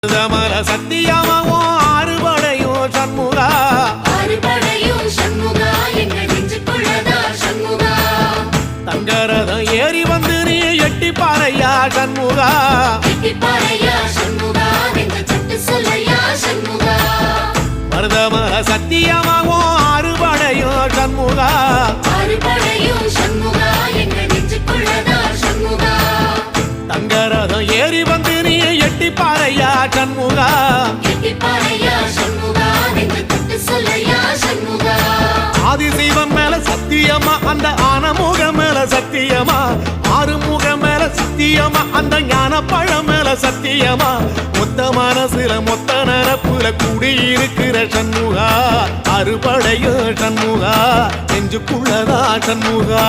மருதமல சத்தியமாவோ ஆறுபடையும் சண்முகா எங்கள் நெஞ்சுக்குள்ளதா சண்முகா தங்கரதம் ஏறி வந்து நீ எட்டி பாறையா சண்முகா மருதமல சத்தியமாவோ ஆறுபடையும் சண்முகா எங்கள் நெஞ்சுக்குள்ளதா சண்முகா தங்கரதம் ஏறி வந்து நீ எட்டி பாறையா சண்முகா ஆதிசைவம் மேல சத்தியமா அந்த ஆனமுகம் மேல சத்தியமா ஆறுமுகம் மேல சத்தியமா அந்த ஞான பழம் மேல சத்தியமா மொத்த மனசுல மொத்த நரப்புல குடியிருக்கிற சண்முகா அறுபடையோ சண்முகா நெஞ்சுக்குள்ளதா சண்முகா